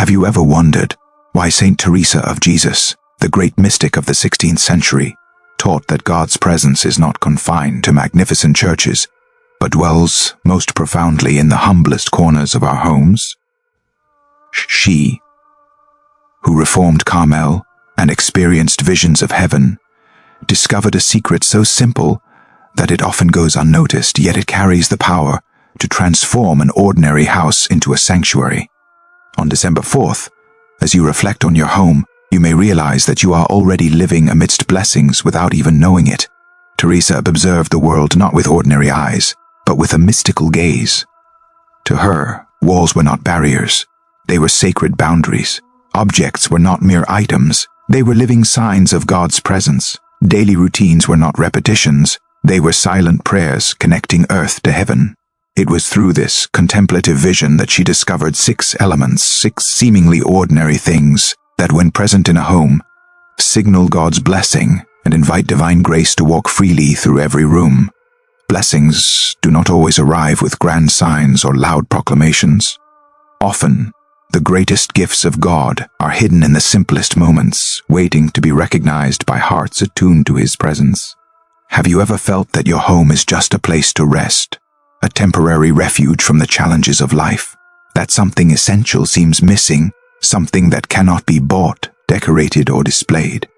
Have you ever wondered why Saint Teresa of Jesus, the great mystic of the 16th century, taught that God's presence is not confined to magnificent churches, but dwells most profoundly in the humblest corners of our homes? She, who reformed Carmel and experienced visions of heaven, discovered a secret so simple that it often goes unnoticed, yet it carries the power to transform an ordinary house into a sanctuary. On December 4th, as you reflect on your home, you may realize that you are already living amidst blessings without even knowing it. Teresa observed the world not with ordinary eyes, but with a mystical gaze. To her, walls were not barriers. They were sacred boundaries. Objects were not mere items. They were living signs of God's presence. Daily routines were not repetitions. They were silent prayers connecting earth to heaven. It was through this contemplative vision that she discovered 6 elements, 6 seemingly ordinary things that, when present in a home, signal God's blessing and invite divine grace to walk freely through every room. Blessings do not always arrive with grand signs or loud proclamations. Often, the greatest gifts of God are hidden in the simplest moments, waiting to be recognized by hearts attuned to His presence. Have you ever felt that your home is just a place to rest, a temporary refuge from the challenges of life? That something essential seems missing, something that cannot be bought, decorated, or displayed.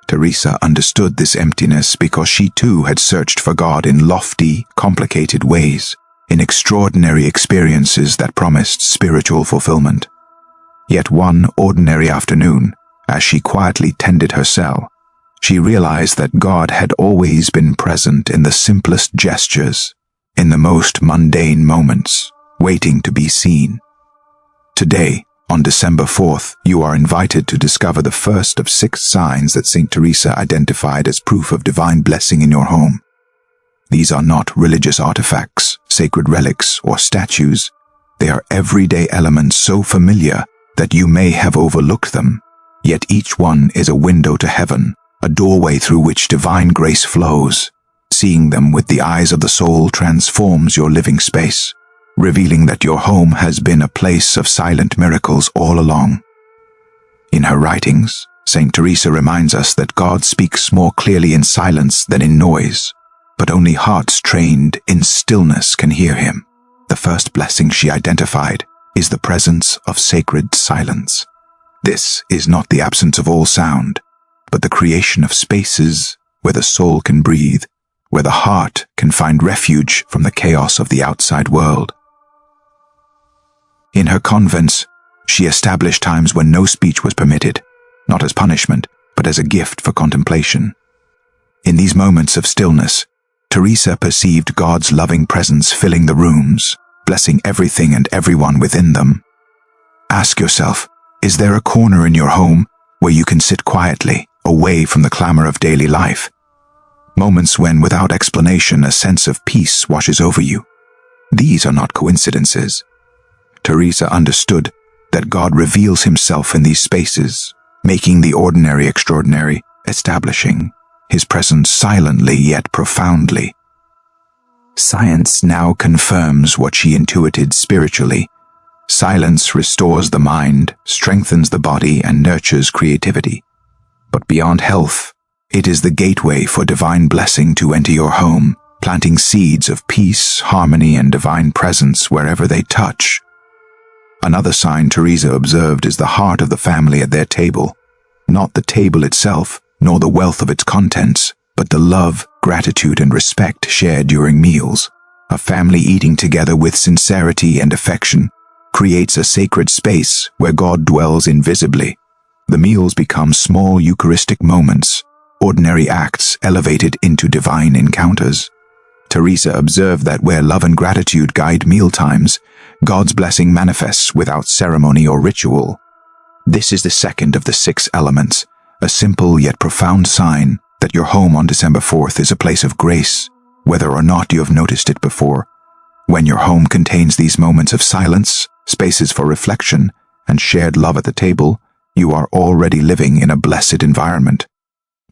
Teresa understood this emptiness because she too had searched for God in lofty, complicated ways, in extraordinary experiences that promised spiritual fulfillment. Yet one ordinary afternoon, as she quietly tended her cell, she realized that God had always been present in the simplest gestures, in the most mundane moments, waiting to be seen. Today, on December 4th, you are invited to discover the first of 6 signs that Saint Teresa identified as proof of divine blessing in your home. These are not religious artifacts, sacred relics, or statues. They are everyday elements so familiar that you may have overlooked them, yet each one is a window to heaven, a doorway through which divine grace flows. Seeing them with the eyes of the soul transforms your living space, revealing that your home has been a place of silent miracles all along. In her writings, Saint Teresa reminds us that God speaks more clearly in silence than in noise, but only hearts trained in stillness can hear Him. The first blessing she identified is the presence of sacred silence. This is not the absence of all sound, but the creation of spaces where the soul can breathe, where the heart can find refuge from the chaos of the outside world. In her convents, she established times when no speech was permitted, not as punishment, but as a gift for contemplation. In these moments of stillness, Teresa perceived God's loving presence filling the rooms, blessing everything and everyone within them. Ask yourself, is there a corner in your home where you can sit quietly, away from the clamor of daily life? Moments when, without explanation, a sense of peace washes over you. These are not coincidences. Teresa understood that God reveals Himself in these spaces, making the ordinary extraordinary, establishing His presence silently yet profoundly. Science now confirms what she intuited spiritually. Silence restores the mind, strengthens the body, and nurtures creativity. But beyond health, it is the gateway for divine blessing to enter your home, planting seeds of peace, harmony, and divine presence wherever they touch. Another sign Teresa observed is the heart of the family at their table. Not the table itself, nor the wealth of its contents, but the love, gratitude, and respect shared during meals. A family eating together with sincerity and affection creates a sacred space where God dwells invisibly. The meals become small Eucharistic moments, ordinary acts elevated into divine encounters. Teresa observed that where love and gratitude guide mealtimes, God's blessing manifests without ceremony or ritual. This is the second of the 6 elements, a simple yet profound sign that your home on December 4th is a place of grace, whether or not you have noticed it before. When your home contains these moments of silence, spaces for reflection, and shared love at the table, you are already living in a blessed environment.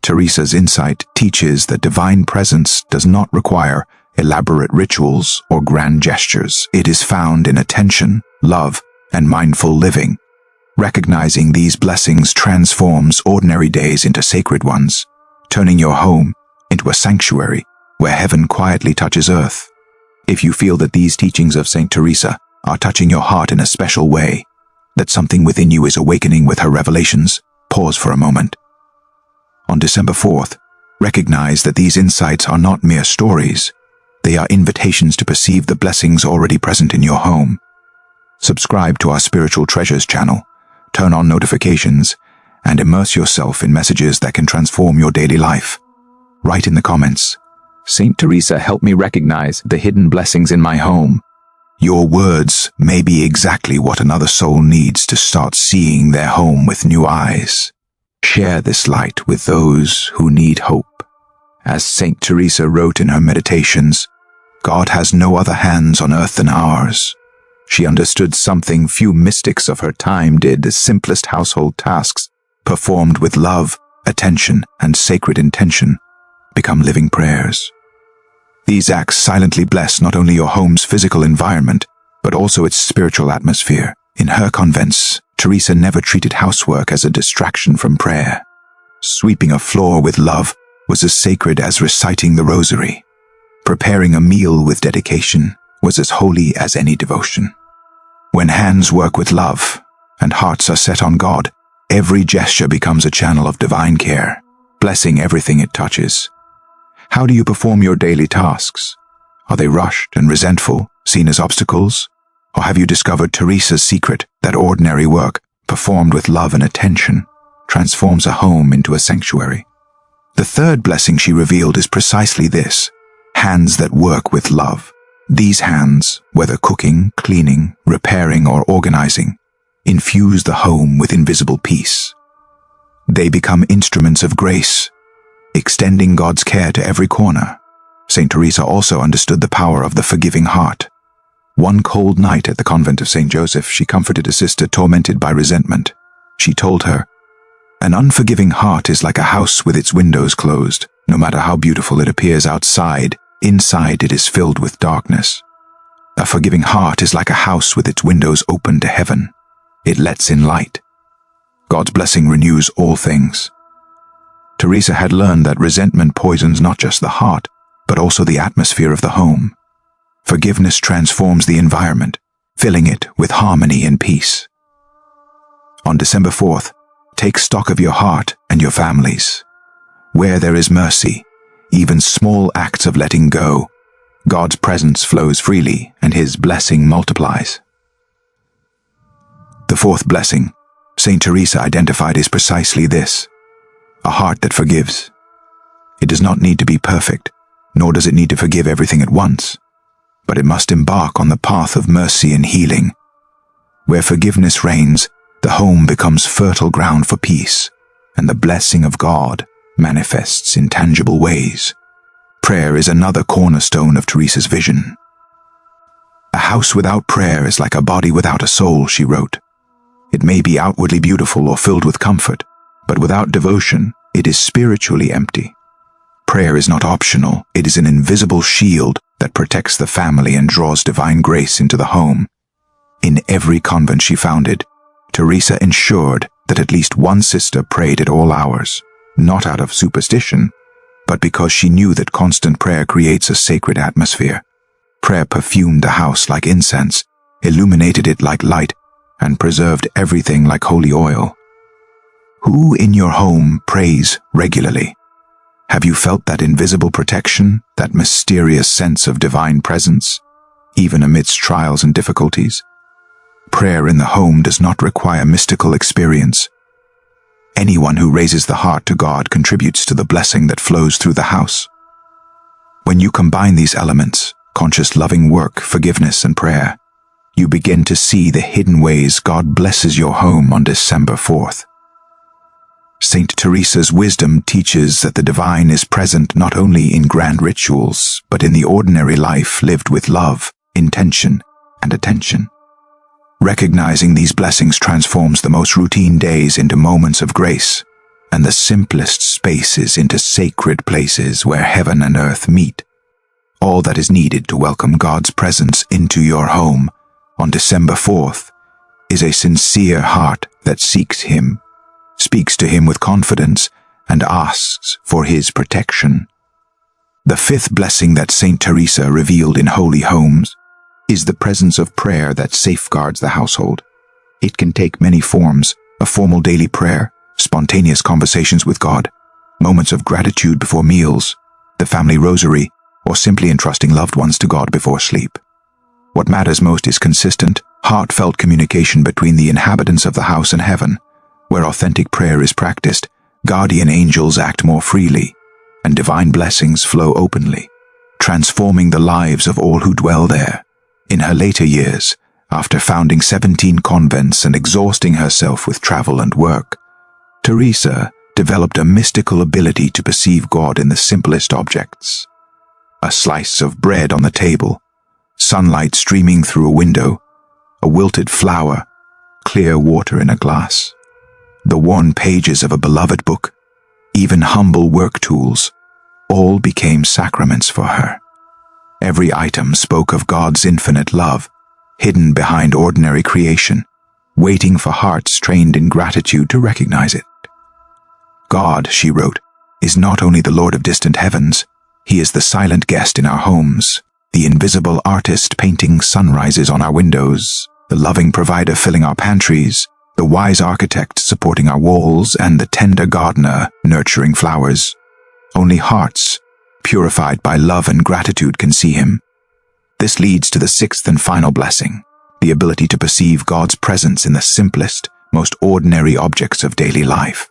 Teresa's insight teaches that divine presence does not require elaborate rituals or grand gestures. It is found in attention, love, and mindful living. Recognizing these blessings transforms ordinary days into sacred ones, turning your home into a sanctuary where heaven quietly touches earth. If you feel that these teachings of Saint Teresa are touching your heart in a special way, that something within you is awakening with her revelations, pause for a moment. On December 4th, recognize that these insights are not mere stories. They are invitations to perceive the blessings already present in your home. Subscribe to our Spiritual Treasures channel, turn on notifications, and immerse yourself in messages that can transform your daily life. Write in the comments, "Saint Teresa, help me recognize the hidden blessings in my home." Your words may be exactly what another soul needs to start seeing their home with new eyes. Share this light with those who need hope. As Saint Teresa wrote in her meditations, God has no other hands on earth than ours. She understood something few mystics of her time did: the simplest household tasks, performed with love, attention, and sacred intention, become living prayers. These acts silently bless not only your home's physical environment, but also its spiritual atmosphere. In her convents, Teresa never treated housework as a distraction from prayer. Sweeping a floor with love was as sacred as reciting the rosary. Preparing a meal with dedication was as holy as any devotion. When hands work with love and hearts are set on God, every gesture becomes a channel of divine care, blessing everything it touches. How do you perform your daily tasks? Are they rushed and resentful, seen as obstacles? Or have you discovered Teresa's secret that ordinary work, performed with love and attention, transforms a home into a sanctuary? The third blessing she revealed is precisely this: hands that work with love. These hands, whether cooking, cleaning, repairing, or organizing, infuse the home with invisible peace. They become instruments of grace, extending God's care to every corner. Saint Teresa also understood the power of the forgiving heart. One cold night at the convent of St. Joseph, she comforted a sister tormented by resentment. She told her, "An unforgiving heart is like a house with its windows closed. No matter how beautiful it appears outside, inside it is filled with darkness. A forgiving heart is like a house with its windows open to heaven. It lets in light. God's blessing renews all things." Teresa had learned that resentment poisons not just the heart, but also the atmosphere of the home. Forgiveness transforms the environment, filling it with harmony and peace. On December 4th, take stock of your heart and your families. Where there is mercy, even small acts of letting go, God's presence flows freely and His blessing multiplies. The fourth blessing Saint Teresa identified is precisely this: a heart that forgives. It does not need to be perfect, nor does it need to forgive everything at once, but it must embark on the path of mercy and healing. Where forgiveness reigns, the home becomes fertile ground for peace, and the blessing of God manifests in tangible ways. Prayer is another cornerstone of Teresa's vision. "A house without prayer is like a body without a soul," she wrote. "It may be outwardly beautiful or filled with comfort, but without devotion, it is spiritually empty." Prayer is not optional. It is an invisible shield that protects the family and draws divine grace into the home. In every convent she founded, Teresa ensured that at least one sister prayed at all hours, not out of superstition, but because she knew that constant prayer creates a sacred atmosphere. Prayer perfumed the house like incense, illuminated it like light, and preserved everything like holy oil. Who in your home prays regularly? Have you felt that invisible protection, that mysterious sense of divine presence, even amidst trials and difficulties? Prayer in the home does not require mystical experience. Anyone who raises the heart to God contributes to the blessing that flows through the house. When you combine these elements, conscious loving work, forgiveness, and prayer, you begin to see the hidden ways God blesses your home on December 4th. Saint Teresa's wisdom teaches that the divine is present not only in grand rituals, but in the ordinary life lived with love, intention, and attention. Recognizing these blessings transforms the most routine days into moments of grace, and the simplest spaces into sacred places where heaven and earth meet. All that is needed to welcome God's presence into your home on December 4th is a sincere heart that seeks him, speaks to him with confidence, and asks for his protection. The fifth blessing that Saint Teresa revealed in holy homes is the presence of prayer that safeguards the household. It can take many forms: a formal daily prayer, spontaneous conversations with God, moments of gratitude before meals, the family rosary, or simply entrusting loved ones to God before sleep. What matters most is consistent, heartfelt communication between the inhabitants of the house and heaven. Where authentic prayer is practiced, guardian angels act more freely, and divine blessings flow openly, transforming the lives of all who dwell there. In her later years, after founding 17 convents and exhausting herself with travel and work, Teresa developed a mystical ability to perceive God in the simplest objects. A slice of bread on the table, sunlight streaming through a window, a wilted flower, clear water in a glass, the worn pages of a beloved book, even humble work tools, all became sacraments for her. Every item spoke of God's infinite love, hidden behind ordinary creation, waiting for hearts trained in gratitude to recognize it. God, she wrote, is not only the Lord of distant heavens, he is the silent guest in our homes, the invisible artist painting sunrises on our windows, the loving provider filling our pantries, the wise architect supporting our walls, and the tender gardener nurturing flowers. Only hearts, purified by love and gratitude, can see him. This leads to the sixth and final blessing, the ability to perceive God's presence in the simplest, most ordinary objects of daily life.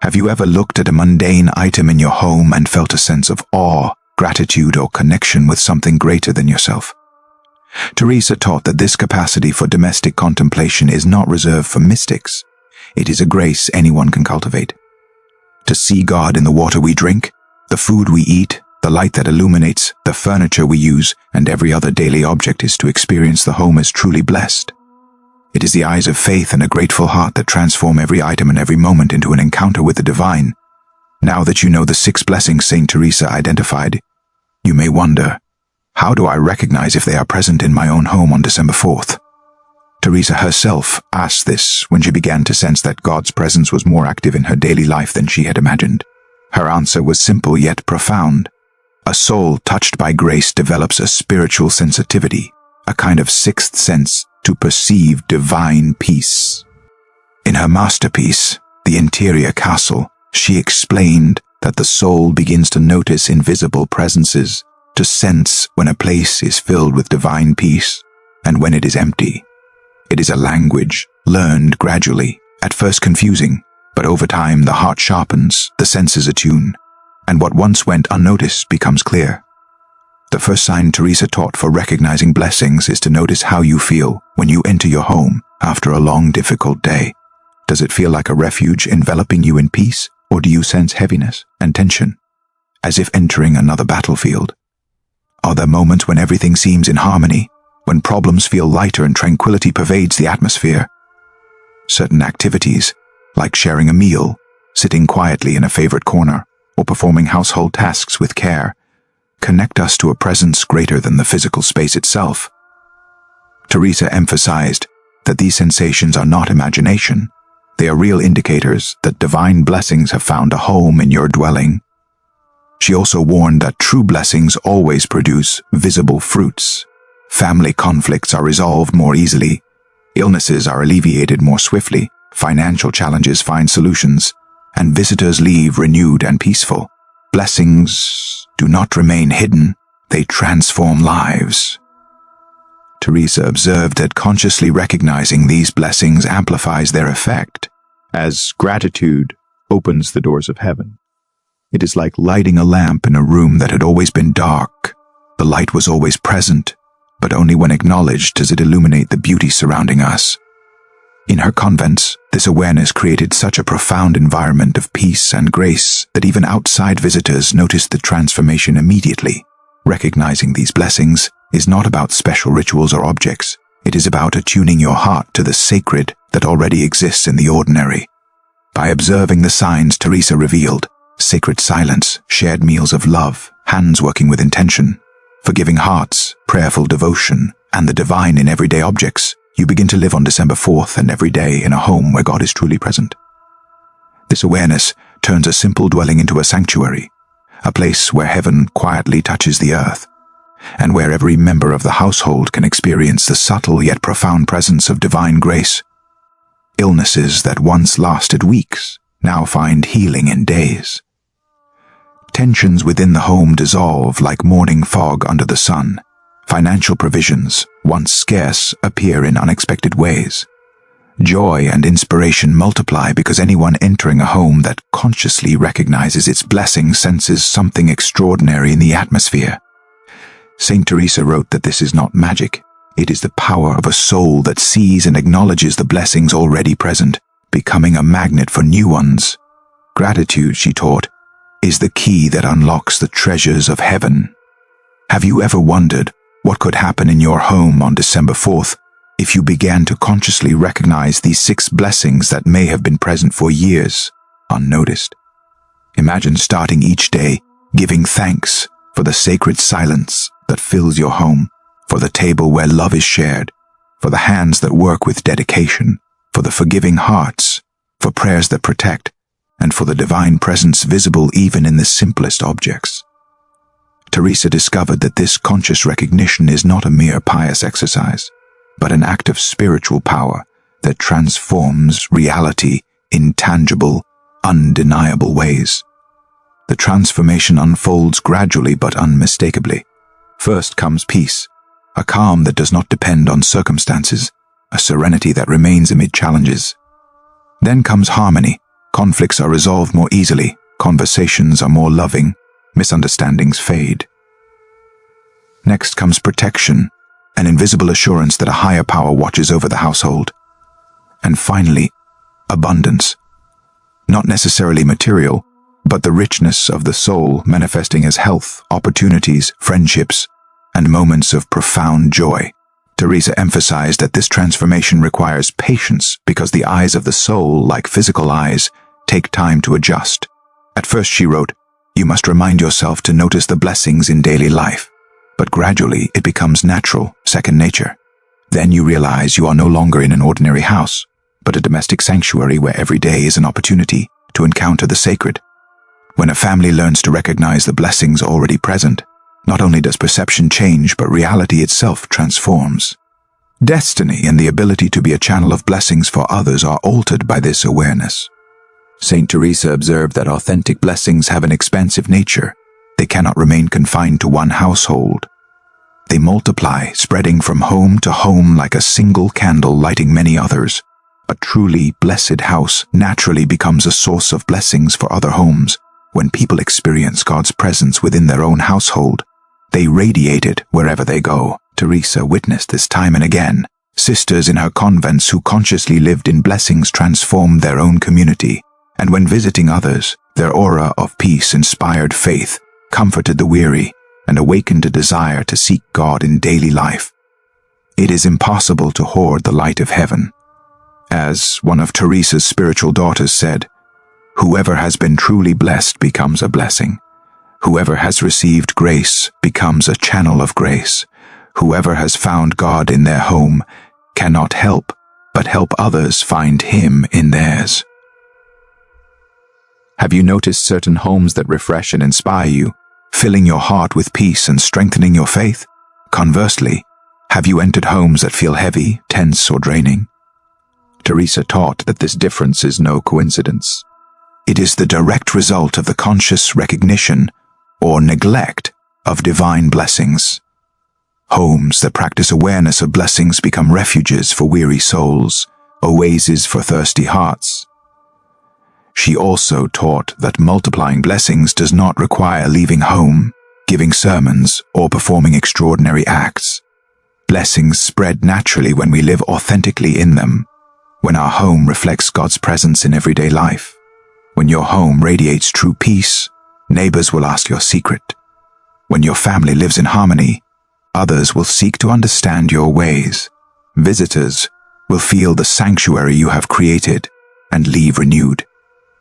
Have you ever looked at a mundane item in your home and felt a sense of awe, gratitude, or connection with something greater than yourself? Teresa taught that this capacity for domestic contemplation is not reserved for mystics. It is a grace anyone can cultivate. To see God in the water we drink, the food we eat, the light that illuminates, the furniture we use, and every other daily object is to experience the home as truly blessed. It is the eyes of faith and a grateful heart that transform every item and every moment into an encounter with the divine. Now that you know the 6 blessings Saint Teresa identified, you may wonder, how do I recognize if they are present in my own home on December 4th? Teresa herself asked this when she began to sense that God's presence was more active in her daily life than she had imagined. Her answer was simple yet profound. A soul touched by grace develops a spiritual sensitivity, a kind of sixth sense to perceive divine peace. In her masterpiece, The Interior Castle, she explained that the soul begins to notice invisible presences, to sense when a place is filled with divine peace and when it is empty. It is a language learned gradually, at first confusing, but over time the heart sharpens, the senses attune, and what once went unnoticed becomes clear. The first sign Teresa taught for recognizing blessings is to notice how you feel when you enter your home after a long, difficult day. Does it feel like a refuge enveloping you in peace, or do you sense heaviness and tension, as if entering another battlefield? Are there moments when everything seems in harmony, when problems feel lighter and tranquility pervades the atmosphere? Certain activities, like sharing a meal, sitting quietly in a favorite corner, or performing household tasks with care, connect us to a presence greater than the physical space itself. Teresa emphasized that these sensations are not imagination. They are real indicators that divine blessings have found a home in your dwelling. She also warned that true blessings always produce visible fruits. Family conflicts are resolved more easily, illnesses are alleviated more swiftly, financial challenges find solutions, and visitors leave renewed and peaceful. Blessings do not remain hidden, they transform lives. Teresa observed that consciously recognizing these blessings amplifies their effect, as gratitude opens the doors of heaven. It is like lighting a lamp in a room that had always been dark. The light was always present, but only when acknowledged does it illuminate the beauty surrounding us. In her convents, this awareness created such a profound environment of peace and grace that even outside visitors noticed the transformation immediately. Recognizing these blessings is not about special rituals or objects. It is about attuning your heart to the sacred that already exists in the ordinary. By observing the signs Teresa revealed, sacred silence, shared meals of love, hands working with intention, forgiving hearts, prayerful devotion, and the divine in everyday objects, you begin to live on December 4th and every day in a home where God is truly present. This awareness turns a simple dwelling into a sanctuary, a place where heaven quietly touches the earth, and where every member of the household can experience the subtle yet profound presence of divine grace. Illnesses that once lasted weeks now find healing in days. Tensions within the home dissolve like morning fog under the sun. Financial provisions, once scarce, appear in unexpected ways. Joy and inspiration multiply because anyone entering a home that consciously recognizes its blessings senses something extraordinary in the atmosphere. Saint Teresa wrote that this is not magic. It is the power of a soul that sees and acknowledges the blessings already present, becoming a magnet for new ones. Gratitude, she taught, is the key that unlocks the treasures of heaven. Have you ever wondered what could happen in your home on December 4th if you began to consciously recognize these 6 blessings that may have been present for years, unnoticed? Imagine starting each day giving thanks for the sacred silence that fills your home, for the table where love is shared, for the hands that work with dedication, for the forgiving hearts, for prayers that protect, and for the divine presence visible even in the simplest objects. Teresa discovered that this conscious recognition is not a mere pious exercise, but an act of spiritual power that transforms reality in tangible, undeniable ways. The transformation unfolds gradually but unmistakably. First comes peace, a calm that does not depend on circumstances, a serenity that remains amid challenges. Then comes harmony. Conflicts are resolved more easily, conversations are more loving, misunderstandings fade. Next comes protection, an invisible assurance that a higher power watches over the household. And finally, abundance. Not necessarily material, but the richness of the soul manifesting as health, opportunities, friendships, and moments of profound joy. Teresa emphasized that this transformation requires patience because the eyes of the soul, like physical eyes, take time to adjust. At first, she wrote, you must remind yourself to notice the blessings in daily life, but gradually it becomes natural, second nature. Then you realize you are no longer in an ordinary house, but a domestic sanctuary where every day is an opportunity to encounter the sacred. When a family learns to recognize the blessings already present, not only does perception change, but reality itself transforms. Destiny and the ability to be a channel of blessings for others are altered by this awareness. Saint Teresa observed that authentic blessings have an expansive nature. They cannot remain confined to one household. They multiply, spreading from home to home like a single candle lighting many others. A truly blessed house naturally becomes a source of blessings for other homes. When people experience God's presence within their own household, they radiate it wherever they go. Teresa witnessed this time and again. Sisters in her convents who consciously lived in blessings transformed their own community, and when visiting others, their aura of peace inspired faith, comforted the weary, and awakened a desire to seek God in daily life. It is impossible to hoard the light of heaven. As one of Teresa's spiritual daughters said, whoever has been truly blessed becomes a blessing. Whoever has received grace becomes a channel of grace. Whoever has found God in their home cannot help but help others find Him in theirs. Have you noticed certain homes that refresh and inspire you, filling your heart with peace and strengthening your faith? Conversely, have you entered homes that feel heavy, tense, or draining? Teresa taught that this difference is no coincidence. It is the direct result of the conscious recognition or neglect of divine blessings. Homes that practice awareness of blessings become refuges for weary souls, oases for thirsty hearts. She also taught that multiplying blessings does not require leaving home, giving sermons, or performing extraordinary acts. Blessings spread naturally when we live authentically in them, when our home reflects God's presence in everyday life. When your home radiates true peace, neighbors will ask your secret. When your family lives in harmony, others will seek to understand your ways. Visitors will feel the sanctuary you have created and leave renewed.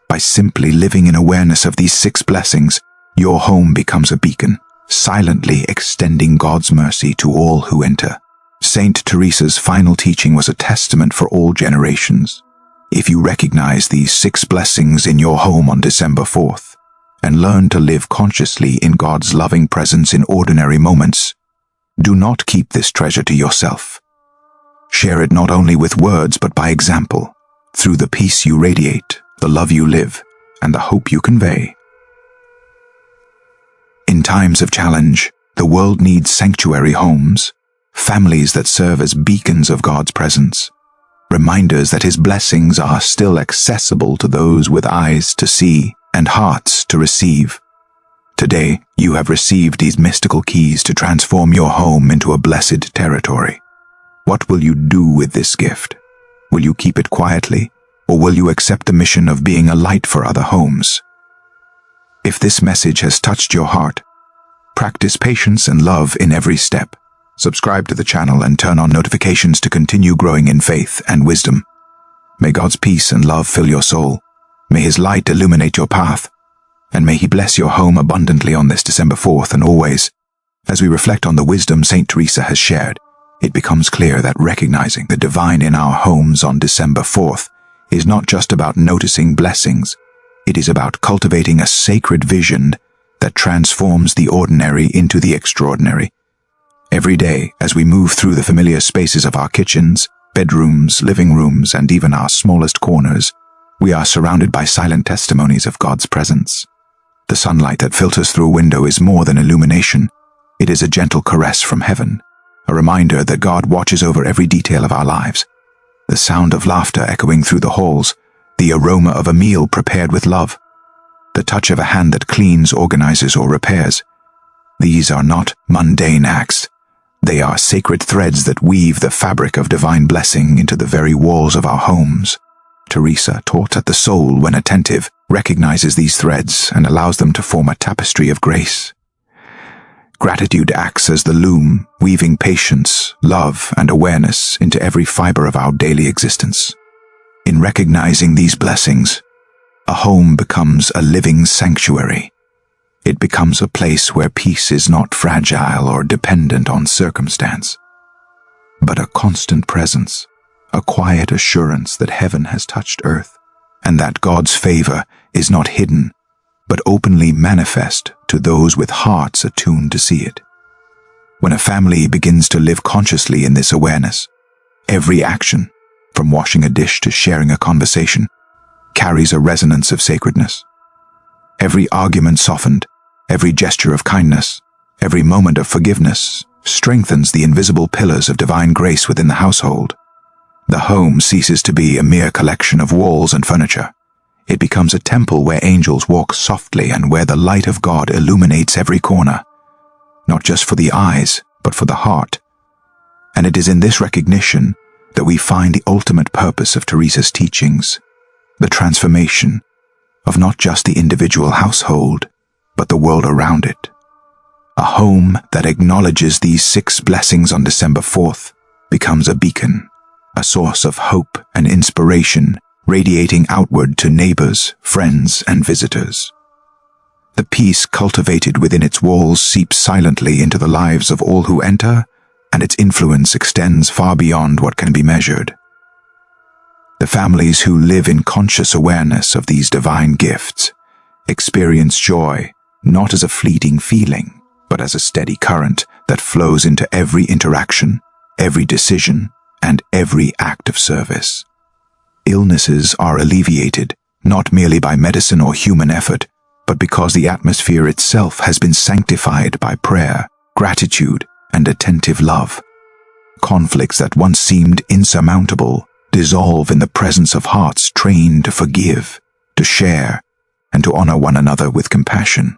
By simply living in awareness of these 6 blessings, your home becomes a beacon, silently extending God's mercy to all who enter. Saint Teresa's final teaching was a testament for all generations. If you recognize these 6 blessings in your home on December 4th and learn to live consciously in God's loving presence in ordinary moments, do not keep this treasure to yourself. Share it not only with words but by example, through the peace you radiate, the love you live, and the hope you convey. In times of challenge, the world needs sanctuary homes, families that serve as beacons of God's presence, reminders that His blessings are still accessible to those with eyes to see and hearts to receive. Today, you have received these mystical keys to transform your home into a blessed territory. What will you do with this gift? Will you keep it quietly, or will you accept the mission of being a light for other homes? If this message has touched your heart, practice patience and love in every step. Subscribe to the channel and turn on notifications to continue growing in faith and wisdom. May God's peace and love fill your soul. May His light illuminate your path. And may He bless your home abundantly on this December 4th and always. As we reflect on the wisdom Saint Teresa has shared, it becomes clear that recognizing the divine in our homes on December 4th is not just about noticing blessings. It is about cultivating a sacred vision that transforms the ordinary into the extraordinary. Every day, as we move through the familiar spaces of our kitchens, bedrooms, living rooms, and even our smallest corners, we are surrounded by silent testimonies of God's presence. The sunlight that filters through a window is more than illumination. It is a gentle caress from heaven, a reminder that God watches over every detail of our lives. The sound of laughter echoing through the halls, the aroma of a meal prepared with love, the touch of a hand that cleans, organizes, or repairs. These are not mundane acts. They are sacred threads that weave the fabric of divine blessing into the very walls of our homes. Teresa taught that the soul, when attentive, recognizes these threads and allows them to form a tapestry of grace. Gratitude acts as the loom, weaving patience, love, and awareness into every fiber of our daily existence. In recognizing these blessings, a home becomes a living sanctuary. It becomes a place where peace is not fragile or dependent on circumstance, but a constant presence, a quiet assurance that heaven has touched earth, and that God's favor is not hidden, but openly manifest to those with hearts attuned to see it. When a family begins to live consciously in this awareness, every action, from washing a dish to sharing a conversation, carries a resonance of sacredness. Every argument softened, every gesture of kindness, every moment of forgiveness strengthens the invisible pillars of divine grace within the household. The home ceases to be a mere collection of walls and furniture. It becomes a temple where angels walk softly and where the light of God illuminates every corner, not just for the eyes, but for the heart. And it is in this recognition that we find the ultimate purpose of Teresa's teachings, the transformation of not just the individual household, but the world around it. A home that acknowledges these 6 blessings on December 4th becomes a beacon, a source of hope and inspiration, radiating outward to neighbors, friends, and visitors. The peace cultivated within its walls seeps silently into the lives of all who enter, and its influence extends far beyond what can be measured. The families who live in conscious awareness of these divine gifts experience joy not as a fleeting feeling, but as a steady current that flows into every interaction, every decision, and every act of service. Illnesses are alleviated, not merely by medicine or human effort, but because the atmosphere itself has been sanctified by prayer, gratitude, and attentive love. Conflicts that once seemed insurmountable dissolve in the presence of hearts trained to forgive, to share, and to honor one another with compassion.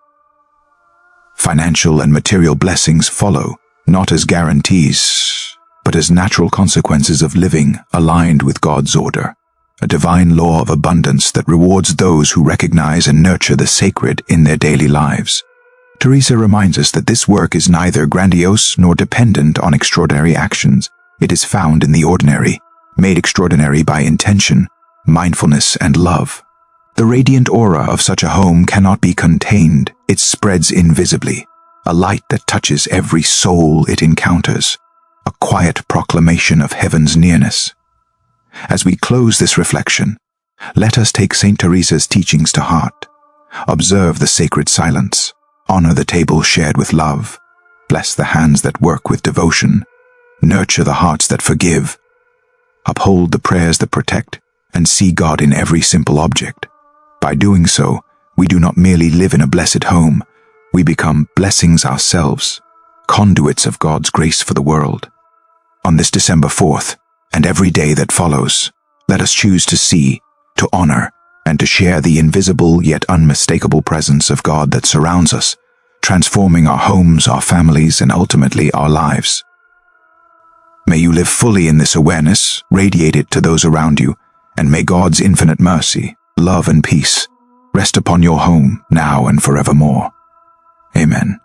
Financial and material blessings follow, not as guarantees, but as natural consequences of living aligned with God's order, a divine law of abundance that rewards those who recognize and nurture the sacred in their daily lives. Teresa reminds us that this work is neither grandiose nor dependent on extraordinary actions. It is found in the ordinary, made extraordinary by intention, mindfulness, and love. The radiant aura of such a home cannot be contained. It spreads invisibly, a light that touches every soul it encounters, a quiet proclamation of heaven's nearness. As we close this reflection, let us take Saint Teresa's teachings to heart. Observe the sacred silence, honor the table shared with love, bless the hands that work with devotion, nurture the hearts that forgive, uphold the prayers that protect, and see God in every simple object. By doing so, we do not merely live in a blessed home, we become blessings ourselves, conduits of God's grace for the world. On this December 4th, and every day that follows, let us choose to see, to honor, and to share the invisible yet unmistakable presence of God that surrounds us, transforming our homes, our families, and ultimately our lives. May you live fully in this awareness, radiate it to those around you, and may God's infinite mercy, love, and peace rest upon your home now and forevermore. Amen.